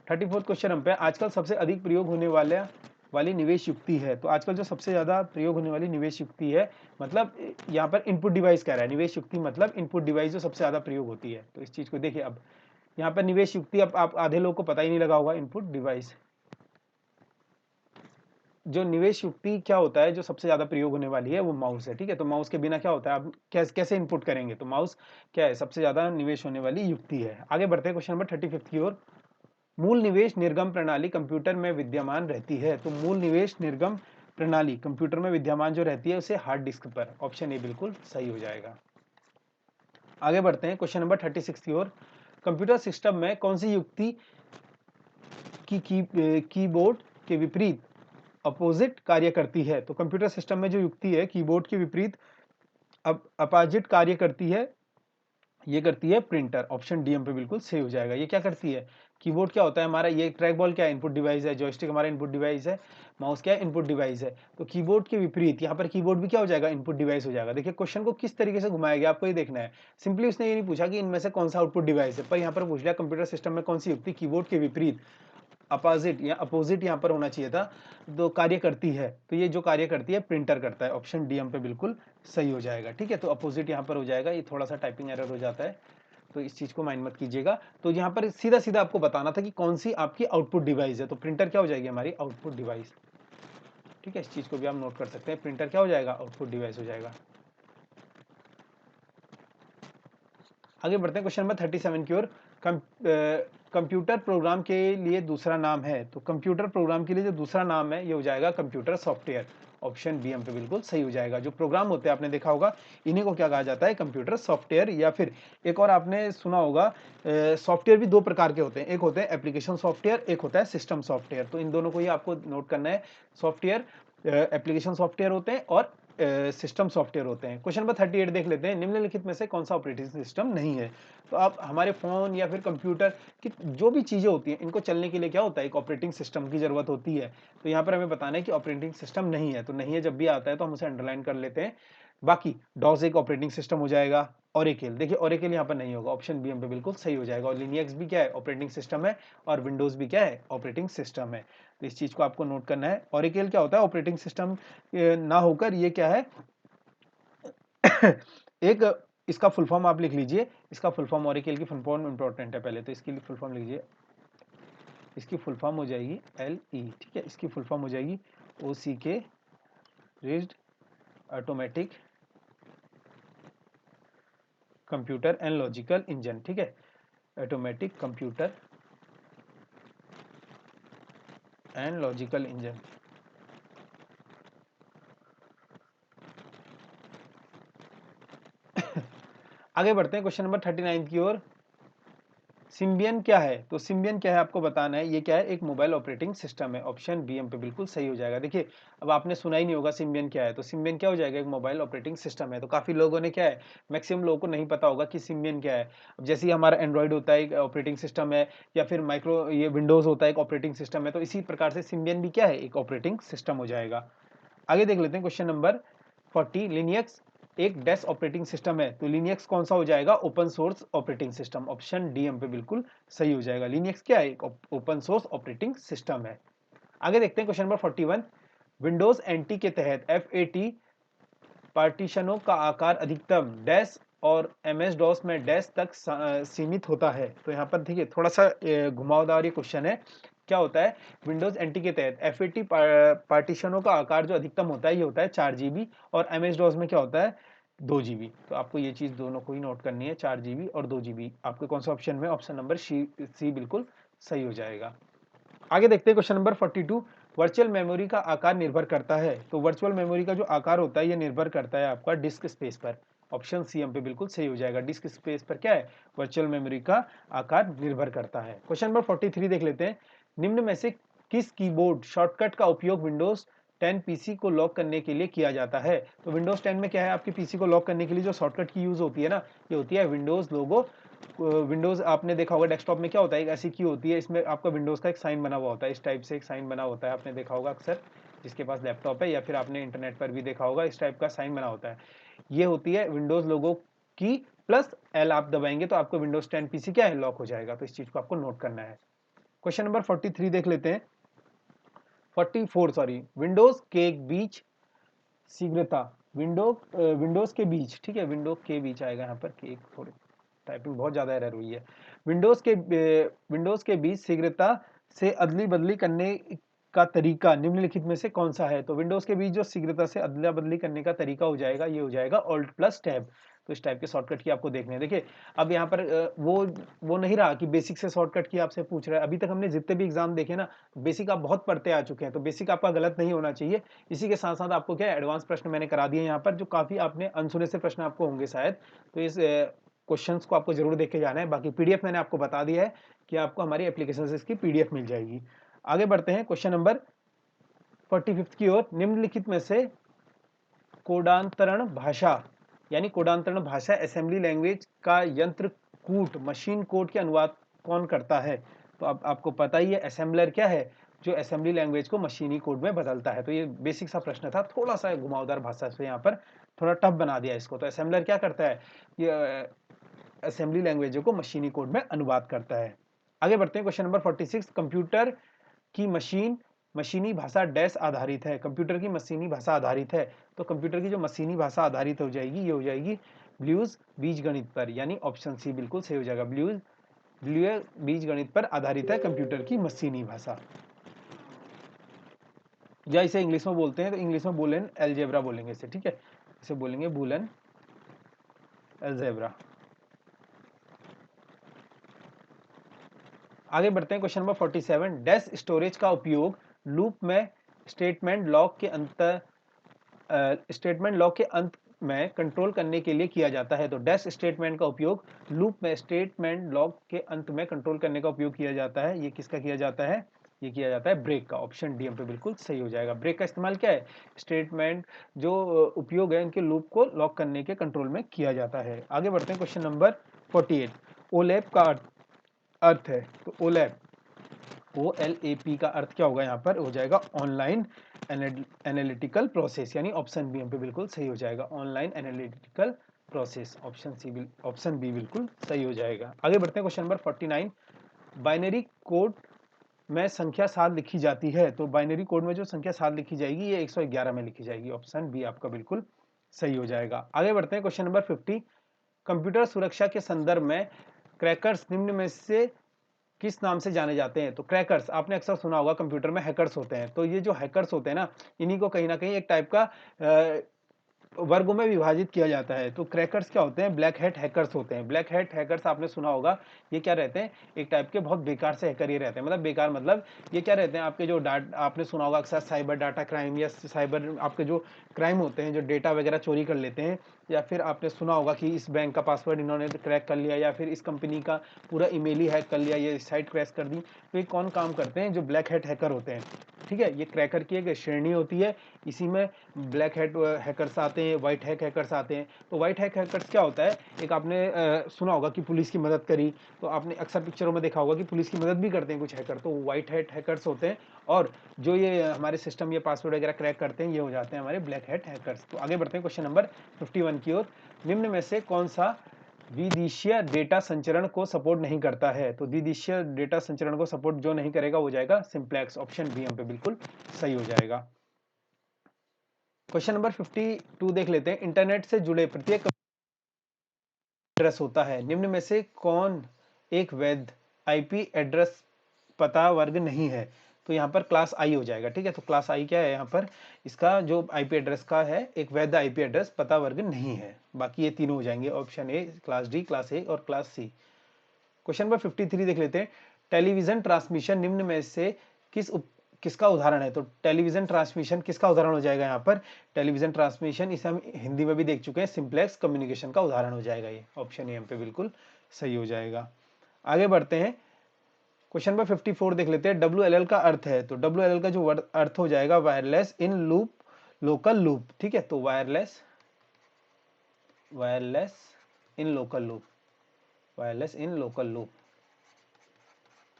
34 क्वेश्चन हम पे आजकल सबसे अधिक प्रयोग होने वाली निवेश युक्ति है। तो आजकल जो सबसे ज्यादा प्रयोग होने वाली निवेश युक्ति है, मतलब यहाँ पर इनपुट डिवाइस कह रहा है। निवेश युक्ति मतलब इनपुट डिवाइस जो सबसे ज्यादा प्रयोग होती है। तो इस चीज को देखिए, अब यहाँ पर निवेश युक्ति, अब आप आधे लोग को पता ही नहीं लगा होगा इनपुट डिवाइस। जो निवेश युक्ति क्या होता है, जो सबसे ज्यादा प्रयोग होने वाली है वो माउस है। ठीक है, तो माउस के बिना क्या होता है, आप कैसे इनपुट करेंगे, तो माउस क्या है सबसे ज्यादा निवेश होने वाली युक्ति है। आगे बढ़ते हैं क्वेश्चन नंबर 35 की ओर। मूल निवेश निर्गम प्रणाली कंप्यूटर में विद्यमान रहती है। तो मूल निवेश निर्गम प्रणाली कंप्यूटर में विद्यमान जो रहती है उसे हार्ड डिस्क पर। ऑप्शन ए बिल्कुल सही हो जाएगा। आगे बढ़ते हैं क्वेश्चन नंबर 36 की ओर। कंप्यूटर सिस्टम में कौन सी युक्ति कीबोर्ड के विपरीत अपोजिट कार्य करती है। तो कंप्यूटर सिस्टम में जो युक्ति है कीबोर्ड के विपरीत अपोजिट कार्य करती है, ये करती है प्रिंटर। ऑप्शन डी हम पे बिल्कुल सही हो जाएगा। ये क्या करती है, कीबोर्ड क्या होता है हमारा, ये ट्रैक बॉल क्या है इनपुट डिवाइस है, जॉयस्टिक हमारा इनपुट डिवाइस है, माउस क्या है इनपुट डिवाइस है। तो कीबोर्ड के विपरीत यहाँ पर कीबोर्ड भी क्या हो जाएगा, इनपुट डिवाइस हो जाएगा। देखिए क्वेश्चन को किस तरीके से घुमाया गया आपको ये देखना है। सिंपली उसने ये नहीं पूछा कि इनमें से कौन सा आउटपुट डिवाइस है, पर यहाँ पर पूछ लिया कंप्यूटर सिस्टम में कौन सी युक्ति कीबोर्ड के विपरीत अपोजिट या अपोजिट यहाँ पर होना चाहिए था, तो कार्य करती है। तो ये जो कार्य करती है प्रिंटर करता है। ऑप्शन डी हम पे बिल्कुल सही हो जाएगा। ठीक है, तो अपोजिट यहाँ पर हो जाएगा। ये थोड़ा सा टाइपिंग एरर हो जाता है, तो इस चीज को माइंड मत कीजिएगा। तो यहाँ पर सीधा सीधा आपको बताना था कि कौन सी आपकी आउटपुट डिवाइस है। तो प्रिंटर क्या हो जाएगी हमारी आउटपुट डिवाइस। ठीक है, इस चीज को भी आप नोट कर सकते हैं, प्रिंटर क्या हो जाएगा आउटपुट डिवाइस हो जाएगा। आगे बढ़ते हैं क्वेश्चन नंबर 37 की ओर। कंप्यूटर प्रोग्राम के लिए दूसरा नाम है। तो कंप्यूटर प्रोग्राम के लिए जो दूसरा नाम है ये हो जाएगा कंप्यूटर सॉफ्टवेयर। ऑप्शन बी हम पे बिल्कुल सही हो जाएगा। जो प्रोग्राम होते हैं आपने देखा होगा इन्हीं को क्या कहा जाता है, कंप्यूटर सॉफ्टवेयर। या फिर एक और आपने सुना होगा, सॉफ्टवेयर भी दो प्रकार के होते हैं, एक होते हैं एप्लीकेशन सॉफ्टवेयर, एक होता है सिस्टम सॉफ्टवेयर। तो इन दोनों को ही आपको नोट करना है। सॉफ्टवेयर एप्लीकेशन सॉफ्टवेयर होते हैं और सिस्टम सॉफ्टवेयर होते हैं। क्वेश्चन नंबर 38 देख लेते हैं। निम्नलिखित में से कौन सा ऑपरेटिंग सिस्टम नहीं है। तो आप हमारे फोन या फिर कंप्यूटर की जो भी चीजें होती हैं इनको चलने के लिए क्या होता है, एक ऑपरेटिंग सिस्टम की जरूरत होती है। तो यहाँ पर हमें बताना है कि ऑपरेटिंग सिस्टम नहीं है। तो नहीं है जब भी आता है तो हम उसे अंडरलाइन कर लेते हैं। बाकी डॉस एक ऑपरेटिंग सिस्टम हो जाएगा। ओरेकल, देखिए ओरेकल यहाँ पर नहीं होगा। ऑप्शन बी हम पे बिल्कुल सही हो जाएगा। और लिनक्स भी क्या है ऑपरेटिंग सिस्टम है, और विंडोज भी क्या है ऑपरेटिंग सिस्टम है। तो इस चीज को आपको नोट करना है। ओरेकल क्या होता है ऑपरेटिंग सिस्टम ना होकर ये क्या है एक, इसका फुल फॉर्म आप लिख लीजिए। इसका फुल फॉर्म, ओरेकल की फुल फॉर्म इंपॉर्टेंट है पहले, तो इसकी फुल फॉर्म लीजिए। इसकी फुल फॉर्म हो जाएगी LE। ठीक है, इसकी फुल फॉर्म हो जाएगी OCK, rigid automatic computer and logical engine. ठीक है, automatic computer and logical engine. आगे बढ़ते हैं क्वेश्चन नंबर 39 की ओर। सिम्बियन क्या है। तो सिम्बियन क्या है आपको बताना है। ये क्या है, एक मोबाइल ऑपरेटिंग सिस्टम है। ऑप्शन बी हम पे बिल्कुल सही हो जाएगा। देखिए अब आपने सुना ही नहीं होगा सिम्बियन क्या है, तो सिम्बियन क्या हो जाएगा, एक मोबाइल ऑपरेटिंग सिस्टम है। तो काफी लोगों ने क्या है, मैक्सिमम लोगों को नहीं पता होगा कि सिम्बियन क्या है। अब जैसे ही हमारा एंड्रॉइड होता है एक ऑपरेटिंग सिस्टम है, या फिर माइक्रो ये विंडोज होता है एक ऑपरेटिंग सिस्टम है, तो इसी प्रकार से सिम्बियन भी क्या है, एक ऑपरेटिंग सिस्टम हो जाएगा। आगे देख लेते हैं क्वेश्चन नंबर 40। लिनियक्स एक डेस्क ऑपरेटिंग सिस्टम है। तो लिनियक्स कौन सा हो जाएगा, open source operating system. Option D हम पे बिल्कुल सही हो जाएगा। लिनियक्स क्या है, एक ओपन सोर्स ऑपरेटिंग सिस्टम है। आगे देखते हैं क्वेश्चन नंबर 41। विंडोज एनटी के तहत FAT पार्टीशनों का आकार अधिकतम डैश और MS DOS में डैश तक सीमित होता है। तो यहाँ पर देखिए थोड़ा सा घुमावदार ये क्वेश्चन है क्या होता है विंडोज एनटी के तहत FAT पार्टीशनों का आकार जो अधिकतम होता है ये होता है 4 GB और MS DOS में क्या होता है 2 GB। तो आपको ये चीज दोनों को ही नोट करनी है, 4 GB और 2 GB। आपके कौन सा ऑप्शन में, ऑप्शन नंबर सी बिल्कुल सही हो जाएगा। आगे देखते हैं क्वेश्चन नंबर 42। वर्चुअल मेमोरी का आकार निर्भर करता है। तो वर्चुअल मेमोरी का जो आकार होता है ये निर्भर करता है आपका डिस्क स्पेस पर। ऑप्शन सी हम पे बिल्कुल सही हो जाएगा। डिस्क स्पेस पर क्या है, वर्चुअल मेमोरी का आकार निर्भर करता है। क्वेश्चन नंबर 43 देख लेते हैं। निम्न में से किस कीबोर्ड शॉर्टकट का उपयोग विंडोज 10 पीसी को लॉक करने के लिए किया जाता है? तो विंडोज 10 में क्या है, आपके पीसी को लॉक करने के लिए जो शॉर्टकट की यूज होती है ना, ये होती है विंडोज लोगो। विंडोज आपने देखा होगा डेस्कटॉप में क्या होता है, एक ऐसी की होती है, इसमें आपका विंडोज का एक साइन बना हुआ होता है, इस टाइप से एक साइन बना होता है, आपने देखा होगा अक्सर जिसके पास लैपटॉप है, या फिर आपने इंटरनेट पर भी देखा होगा, इस टाइप का साइन बना होता है। ये होती है विंडोज लोगो की, प्लस एल आप दबाएंगे तो आपको विंडोज 10 पीसी क्या है, लॉक हो जाएगा। तो इस चीज को आपको नोट करना है। क्वेश्चन नंबर 43 देख लेते हैं। 44 सॉरी, विंडोज के बीच शीघ्रता, विंडोज के बीच, ठीक है, विंडो के बीच आएगा यहाँ पर, के थोड़ी टाइपिंग बहुत ज्यादा एरर हुई है। विंडोज के बीच शीघ्रता से अदली बदली करने का तरीका निम्नलिखित में से कौन सा है? तो विंडोज के बीच जो शीघ्रता से अदला बदली करने का तरीका हो जाएगा, ये हो जाएगा ऑल्ट प्लस टैब। तो इस टाइप के शॉर्टकट की आपको देखने हैं। देखिए अब यहाँ पर वो नहीं रहा कि बेसिक से शॉर्टकट की आपसे पूछ रहा है। अभी तक हमने जितने भी एग्जाम देखे ना, बेसिक आप बहुत पढ़ते आ चुके हैं, तो बेसिक आपका गलत नहीं होना चाहिए। इसी के साथ साथ आपको क्या है, एडवांस प्रश्न मैंने करा दिए यहाँ पर, जो काफी आपने अनसुने से प्रश्न आपको होंगे शायद, तो इस क्वेश्चंस को आपको जरूर देख के जाना है। बाकी पीडीएफ मैंने आपको बता दिया है कि आपको हमारी एप्लीकेशन से इसकी पीडीएफ मिल जाएगी। आगे बढ़ते हैं क्वेश्चन नंबर 45 की ओर। निम्नलिखित में से कोडांतरण भाषा, यानी कोडांतरण भाषा असेंबली लैंग्वेज का यंत्र कूट मशीन कोड के अनुवाद कौन करता है? तो अब आपको पता ही है असेंबलर क्या है, जो असेंबली लैंग्वेज को मशीनी कोड में बदलता है। तो ये बेसिक सा प्रश्न था, थोड़ा सा घुमावदार भाषा से यहाँ पर थोड़ा टफ बना दिया इसको। तो असेंबलर क्या करता है, ये असेंबली लैंग्वेजों को मशीनी कोड में अनुवाद करता है। आगे बढ़ते हैं क्वेश्चन नंबर 46। कंप्यूटर की मशीनी भाषा डैश आधारित है। कंप्यूटर की मशीनी भाषा आधारित है, तो कंप्यूटर की जो मशीनी भाषा आधारित हो जाएगी, ये हो जाएगी ब्लूज बीजगणित पर, यानी ऑप्शन सी बिल्कुल सही हो जाएगा। ब्लूज बीजगणित पर आधारित है कंप्यूटर की मशीनी भाषा, या इसे इंग्लिश में बोलते हैं तो इंग्लिश में बुलियन अलजेब्रा बोलेंगे इसे, ठीक है, इसे बोलेंगे बुलियन अलजेब्रा। आगे बढ़ते हैं क्वेश्चन नंबर 47। डैश स्टोरेज का उपयोग लूप में स्टेटमेंट लॉक के अंत में कंट्रोल करने के लिए किया जाता है। तो डैश स्टेटमेंट का उपयोग लूप में स्टेटमेंट लॉक के अंत में कंट्रोल करने का उपयोग किया जाता है। ये किसका किया जाता है, ये किया जाता है ब्रेक का। ऑप्शन डी हम पे बिल्कुल सही हो जाएगा। ब्रेक का इस्तेमाल क्या है, स्टेटमेंट जो उपयोग है इनके लूप को लॉक करने के कंट्रोल में किया जाता है। आगे बढ़ते हैं क्वेश्चन नंबर 48। ओलैप का अर्थ है, तो ओलैप OLAP का अर्थ क्या होगा, यहाँ पर हो जाएगा ऑनलाइन एनालिटिकल प्रोसेस, यानी ऑप्शन बी हम पे बिल्कुल सही हो जाएगा, online analytical process. Option B बिल्कुल सही हो जाएगा। आगे बढ़ते हैं क्वेश्चन नंबर 49। बाइनरी कोड में संख्या 7 लिखी जाती है, तो बाइनरी कोड में जो संख्या 7 लिखी जाएगी ये 111 में लिखी जाएगी। ऑप्शन बी आपका बिल्कुल सही हो जाएगा। आगे बढ़ते हैं क्वेश्चन नंबर 50। कंप्यूटर सुरक्षा के संदर्भ में क्रैकर्स निम्न में से किस नाम से जाने जाते हैं? तो क्रैकर्स आपने अक्सर सुना होगा, कंप्यूटर में हैकर्स होते हैं, तो ये जो हैकर्स होते हैं ना, इन्हीं को कहीं ना कहीं एक टाइप का वर्गों में विभाजित किया जाता है। तो क्रैकर्स क्या होते हैं, ब्लैक हैट हैकर्स होते हैं। ब्लैक हैट हैकर्स आपने सुना होगा, ये क्या रहते हैं, एक टाइप के बहुत बेकार से हैकर ये रहते हैं। मतलब बेकार मतलब ये क्या रहते हैं, आपके जो आपने सुना होगा अक्सर साइबर डाटा क्राइम, या साइबर आपके जो क्राइम होते हैं, जो डेटा वगैरह चोरी कर लेते हैं, या फिर आपने सुना होगा कि इस बैंक का पासवर्ड इन्होंने क्रैक कर लिया, या फिर इस कंपनी का पूरा ईमेल ही हैक कर लिया, ये साइट क्रैश कर दी। तो ये कौन काम करते हैं, जो ब्लैक हैट हैकर होते हैं, ठीक है। ये क्रैकर की एक श्रेणी होती है, इसी में ब्लैक हैट हैकर्स आते हैं, व्हाइट हैक हैकर्स आते हैं। तो व्हाइट हैक हैकर्स क्या होता है, एक आपने सुना होगा कि पुलिस की मदद करी, तो आपने अक्सर पिक्चरों में देखा होगा कि पुलिस की मदद भी करते हैं कुछ हैकर, तो व्हाइट हैट हैकर्स होते हैं। और जो ये हमारे सिस्टम ये पासवर्ड वगैरह क्रैक करते हैं, ये हो जाते हैं हमारे ब्लैक हैट हैकर्स। तो आगे बढ़ते हैं क्वेश्चन नंबर 51 की ओर। निम्न में से कौन सा द्विदिशीय डेटा संचरण को सपोर्ट नहीं करता है? तो द्विदिशीय डेटा संचरण को सपोर्ट जो नहीं करेगा वो जाएगा सिंप्लेक्स। ऑप्शन बी हम पे बिल्कुल सही हो जाएगा। क्वेश्चन नंबर 52 देख लेते हैं। इंटरनेट से जुड़े प्रत्येक एड्रेस होता है, निम्न में से कौन एक वैध आईपी एड्रेस पता वर्ग नहीं है, तो यहाँ पर क्लास आई हो जाएगा। ठीक है, तो क्लास आई क्या है यहाँ पर, इसका जो आईपी एड्रेस का है एक वैध आईपी एड्रेस पता वर्ग नहीं है। बाकी ये तीनों हो जाएंगे, option A class D, class ए और क्लास सी। क्वेश्चन नंबर 53 देख लेते हैं। टेलीविजन ट्रांसमिशन निम्न में से किसका उदाहरण है? तो टेलीविजन ट्रांसमिशन किसका उदाहरण हो जाएगा यहाँ पर? टेलीविजन ट्रांसमिशन, इसे हम हिंदी में भी देख चुके हैं, सिंप्लेक्स कम्युनिकेशन का उदाहरण हो जाएगा ये। ऑप्शन ए पे बिल्कुल सही हो जाएगा। आगे बढ़ते हैं, क्वेश्चन नंबर 54 देख लेते हैं। WLL का अर्थ है, तो WLL का जो अर्थ हो जाएगा wireless in loop local loop. ठीक है, तो wireless in local loop, wireless in local loop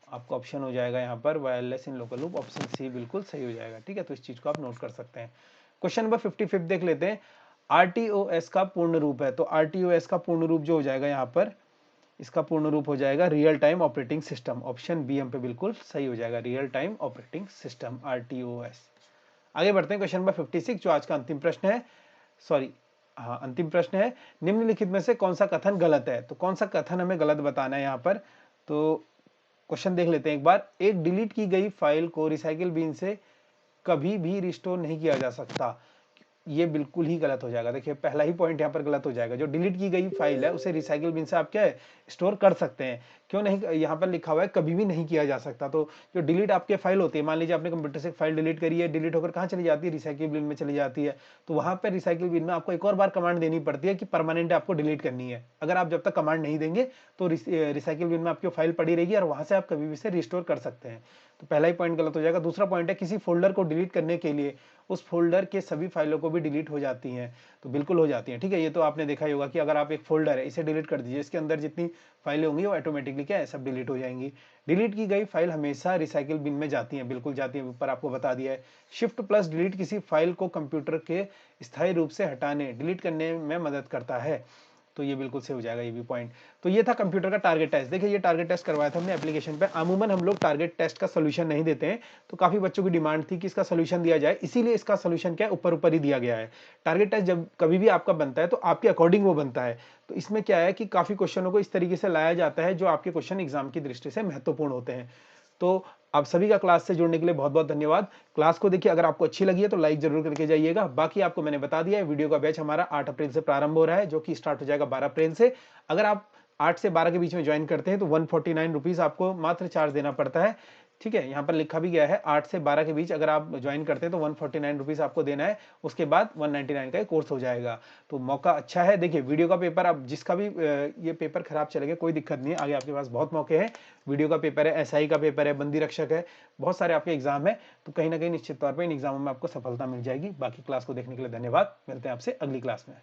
आपका ऑप्शन हो जाएगा यहाँ पर wireless in local loop, option C बिल्कुल सही हो जाएगा। ठीक है, तो इस चीज को आप नोट कर सकते हैं। क्वेश्चन नंबर 55 देख लेते हैं। RTOS का पूर्ण रूप है, तो RTOS का पूर्ण रूप जो हो जाएगा यहाँ पर, इसका पूर्ण रूप हो जाएगा real time operating system. Option B पे बिल्कुल सही हो जाएगा, real time operating system RTOS। आगे बढ़ते हैं, क्वेश्चन नंबर 56 जो आज का अंतिम प्रश्न है, अंतिम प्रश्न है। निम्नलिखित में से कौन सा कथन गलत है? तो कौन सा कथन हमें गलत बताना है यहाँ पर? तो क्वेश्चन देख लेते हैं एक बार। एक डिलीट की गई फाइल को रिसाइकिल बिन से कभी भी रिस्टोर नहीं किया जा सकता। ये बिल्कुल ही गलत हो जाएगा। देखिए पहला ही पॉइंट यहाँ पर गलत हो जाएगा। जो डिलीट की गई फाइल है उसे रिसाइकिल बिन से आप क्या है, स्टोर कर सकते हैं। क्यों नहीं, यहाँ पर लिखा हुआ है कभी भी नहीं किया जा सकता। तो जो डिलीट आपके फाइल होती है, मान लीजिए आपने कंप्यूटर से फाइल डिलीट करी है, डिलीट होकर कहाँ चली जाती है, रिसाइकिल बिन में चली जाती है। तो वहां पर रिसाइकिल बिन में आपको एक और बार कमांड देनी पड़ती है कि परमानेंट आपको डिलीट करनी है। अगर आप जब तक कमांड नहीं देंगे तो रिसाइकिल बिन में आपकी फाइल पड़ी रहेगी और वहां से आप कभी भी इसे रिस्टोर कर सकते हैं। तो पहला ही पॉइंट गलत हो जाएगा। दूसरा पॉइंट है किसी फोल्डर को डिलीट करने के लिए उस फोल्डर के सभी फाइलों को भी डिलीट हो जाती हैं, तो बिल्कुल हो जाती हैं। ठीक है, ये तो आपने देखा ही होगा कि अगर आप एक फोल्डर है इसे डिलीट कर दीजिए, इसके अंदर जितनी फाइलें होंगी वो ऑटोमेटिकली क्या है, सब डिलीट हो जाएंगी। डिलीट की गई फाइल हमेशा रिसाइकिल बिन में जाती है, बिल्कुल जाती है, ऊपर आपको बता दिया है। शिफ्ट प्लस डिलीट किसी फाइल को कंप्यूटर के स्थायी रूप से हटाने डिलीट करने में मदद करता है, तो ये बिल्कुल से हो जाएगा ये भी पॉइंट। तो ये था कंप्यूटर का टारगेट टेस्ट। देखिए ये टारगेट टेस्ट करवाया था हमने एप्लीकेशन पे। अमूमन हम लोग टारगेट टेस्ट का सोल्यूशन नहीं देते हैं, तो काफी बच्चों की डिमांड थी कि इसका सोल्यूशन दिया जाए, इसीलिए इसका सोल्यूशन क्या है, ऊपर ऊपर ही दिया गया है। टारगेट टेस्ट जब कभी भी आपका बनता है तो आपके अकॉर्डिंग वो बनता है। तो इसमें क्या है कि काफी क्वेश्चनों को इस तरीके से लाया जाता है जो आपके क्वेश्चन एग्जाम की दृष्टि से महत्वपूर्ण होते हैं। तो आप सभी का क्लास से जुड़ने के लिए बहुत बहुत धन्यवाद। क्लास को देखिए, अगर आपको अच्छी लगी है तो लाइक जरूर करके जाइएगा। बाकी आपको मैंने बता दिया है, वीडियो का बैच हमारा 8 अप्रैल से प्रारंभ हो रहा है, जो कि स्टार्ट हो जाएगा 12 अप्रैल से। अगर आप 8 से 12 के बीच में ज्वाइन करते हैं तो 149 रुपीज आपको मात्र चार्ज देना पड़ता है। ठीक है, यहाँ पर लिखा भी गया है 8 से 12 के बीच अगर आप ज्वाइन करते हैं तो 149 रुपीज आपको देना है, उसके बाद 199 का कोर्स हो जाएगा। तो मौका अच्छा है। देखिए वीडियो का पेपर, आप जिसका भी ये पेपर खराब चलेगा कोई दिक्कत नहीं है, आगे आपके पास बहुत मौके हैं। वीडियो का पेपर है, SI का पेपर है, बंदी रक्षक है, बहुत सारे आपके एग्जाम है। तो कहीं ना कहीं निश्चित तौर पर इन एग्जामों में आपको सफलता मिल जाएगी। बाकी क्लास को देखने के लिए धन्यवाद। मिलते हैं आपसे अगली क्लास में।